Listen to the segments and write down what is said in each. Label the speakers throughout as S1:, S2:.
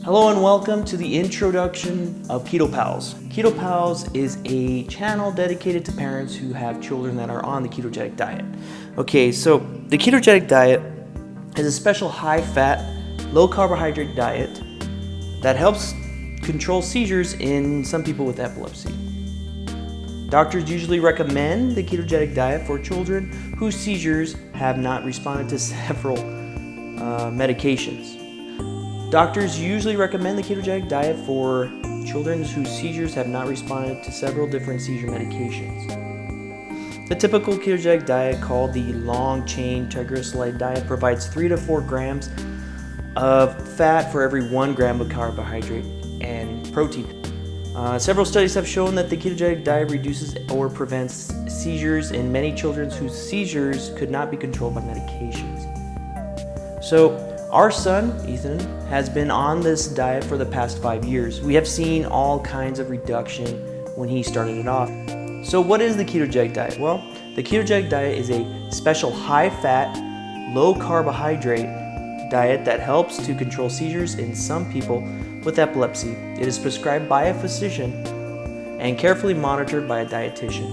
S1: Hello and welcome to the introduction of KetoPals. KetoPals is a channel dedicated to parents who have children that are on the ketogenic diet. Okay, so the ketogenic diet is a special high-fat, low-carbohydrate diet that helps control seizures in some people with epilepsy. Doctors usually recommend the ketogenic diet for children whose seizures have not responded to several medications. Doctors usually recommend the ketogenic diet for children whose seizures have not responded to several different seizure medications. The typical ketogenic diet, called the long-chain triglyceride diet, provides 3 to 4 grams of fat for every 1 gram of carbohydrate and protein. Several studies have shown that the ketogenic diet reduces or prevents seizures in many children whose seizures could not be controlled by medications. So, our son, Ethan, has been on this diet for the past 5 years. We have seen all kinds of reduction when he started it off. So what is the ketogenic diet? Well, the ketogenic diet is a special high-fat, low-carbohydrate diet that helps to control seizures in some people with epilepsy. It is prescribed by a physician and carefully monitored by a dietitian.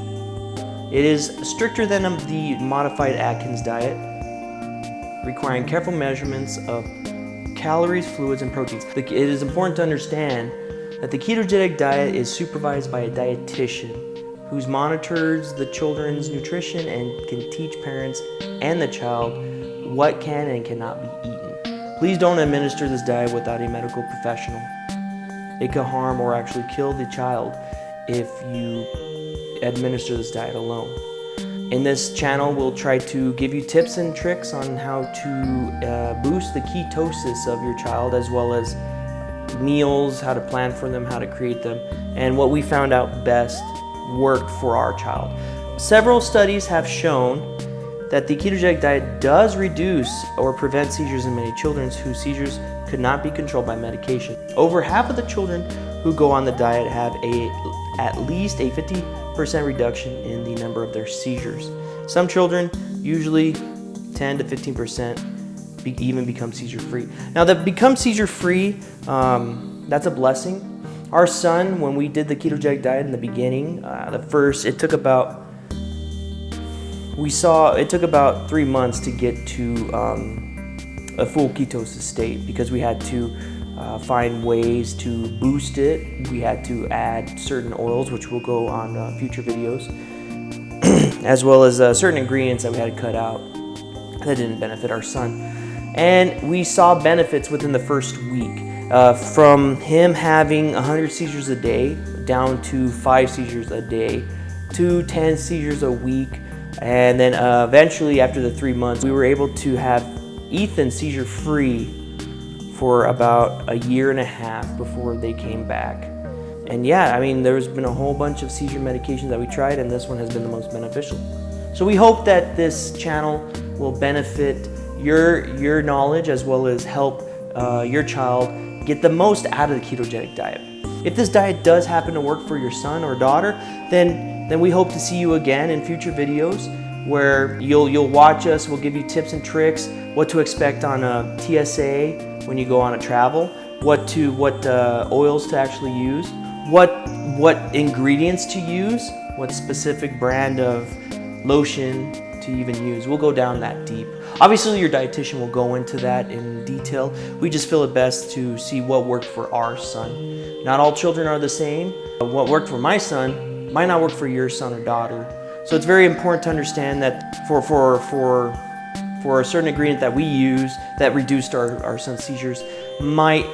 S1: It is stricter than the modified Atkins diet, requiring careful measurements of calories, fluids, and proteins. It is important to understand that the ketogenic diet is supervised by a dietitian who monitors the children's nutrition and can teach parents and the child what can and cannot be eaten. Please don't administer this diet without a medical professional. It could harm or actually kill the child if you administer this diet alone. In this channel, we'll try to give you tips and tricks on how to boost the ketosis of your child, as well as meals, how to plan for them, how to create them, and what we found out best worked for our child. Several studies have shown that the ketogenic diet does reduce or prevent seizures in many children whose seizures could not be controlled by medication. Over half of the children who go on the diet have at least a 50% reduction in the number of their seizures. Some children, usually 10 to 15%, even become seizure-free. Now, that become seizure-free, that's a blessing. Our son, when we did the ketogenic diet in the beginning, it took about 3 months to get to a full ketosis state, because we had to find ways to boost it. We had to add certain oils, which will go on future videos, as well as certain ingredients that we had to cut out that didn't benefit our son. And we saw benefits within the first week, from him having 100 seizures a day down to 5 seizures a day to 10 seizures a week. And then eventually, after the 3 months, we were able to have Ethan seizure-free for about a year and a half before they came back. And yeah, I mean, there's been a whole bunch of seizure medications that we tried, and this one has been the most beneficial. So we hope that this channel will benefit your knowledge, as well as help your child get the most out of the ketogenic diet. If this diet does happen to work for your son or daughter, then we hope to see you again in future videos, where you'll watch us. We'll give you tips and tricks, what to expect on a TSA when you go on a travel, what oils to actually use, what ingredients to use, what specific brand of lotion to even use. We'll go down that deep. Obviously, your dietitian will go into that in detail. We just feel it best to see what worked for our son. Not all children are the same. What worked for my son might not work for your son or daughter. So it's very important to understand that for a certain ingredient that we use that reduced our son's seizures might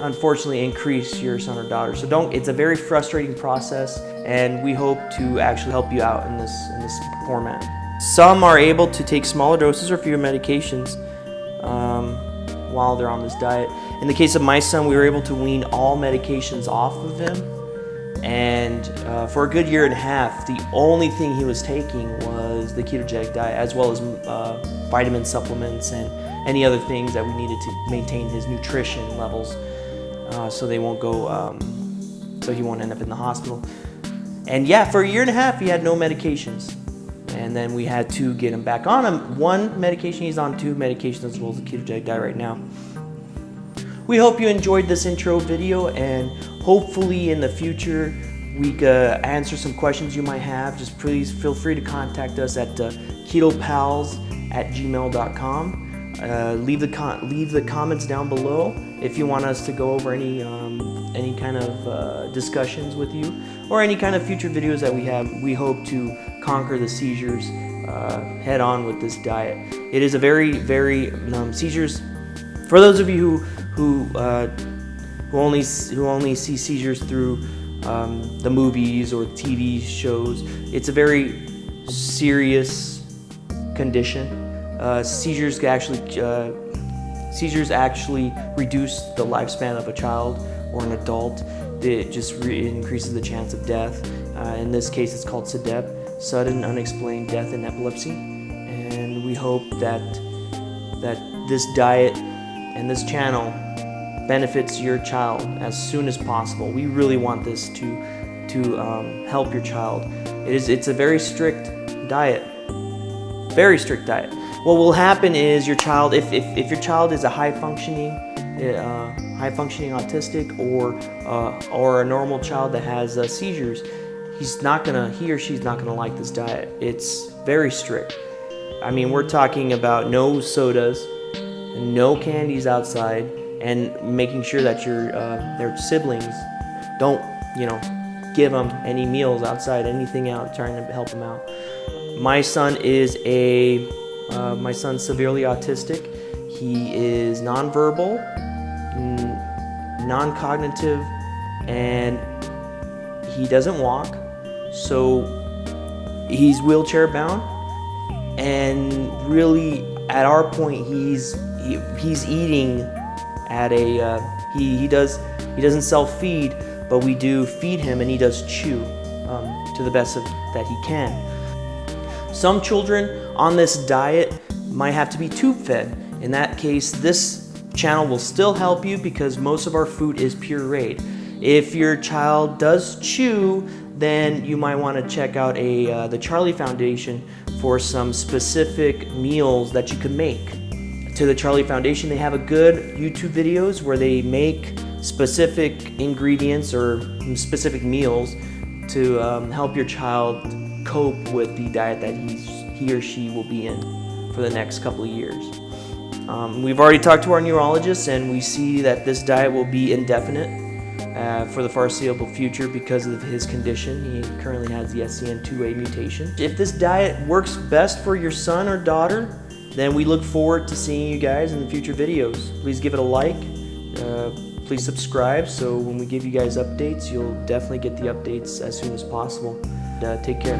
S1: unfortunately increase your son or daughter. So it's a very frustrating process, and we hope to actually help you out in this format. Some are able to take smaller doses or fewer medications while they're on this diet. In the case of my son, we were able to wean all medications off of him. And for a good year and a half, the only thing he was taking was the ketogenic diet, as well as vitamin supplements and any other things that we needed to maintain his nutrition levels, so they won't go, so he won't end up in the hospital. And yeah, for a year and a half, he had no medications. And then we had to get him back on one medication. He's on 2 medications, as well as the ketogenic diet right now. we hope you enjoyed this intro video, and hopefully in the future we can answer some questions you might have. Just please feel free to contact us at KetoPals@gmail.com. Leave the comments down below if you want us to go over any kind of discussions with you, or any kind of future videos that we have. We hope to conquer the seizures head on with this diet. It is a very seizures. For those of you who only see seizures through the movies or TV shows, it's a very serious condition. Seizures actually reduce the lifespan of a child or an adult. It just increases the chance of death. In this case, it's called SUDEP, sudden unexplained death in epilepsy. And we hope that this diet and this channel benefits your child as soon as possible. We really want this to help your child. It's a very strict diet. Very strict diet. What will happen is your child, if your child is a high functioning autistic or a normal child that has seizures, he or she's not gonna like this diet. It's very strict. I mean, we're talking about no sodas, no candies outside, and making sure that their siblings don't, give them any meals outside, anything out, trying to help them out. My son is severely autistic. He is nonverbal, non-cognitive, and he doesn't walk. So he's wheelchair bound, and really at our point he's eating at a he doesn't self-feed, but we do feed him, and he does chew to the best that he can. Some children on this diet might have to be tube fed. In that case, this channel will still help you because most of our food is pureed. If your child does chew, then you might want to check out the Charlie Foundation for some specific meals that you could make. To the Charlie Foundation, they have a good YouTube videos where they make specific ingredients or specific meals to help your child cope with the diet that he or she will be in for the next couple of years. We've already talked to our neurologist, and we see that this diet will be indefinite for the foreseeable future because of his condition. He currently has the SCN2A mutation. If this diet works best for your son or daughter, then we look forward to seeing you guys in the future videos. Please give it a like. Please subscribe, so when we give you guys updates, you'll definitely get the updates as soon as possible. Take care.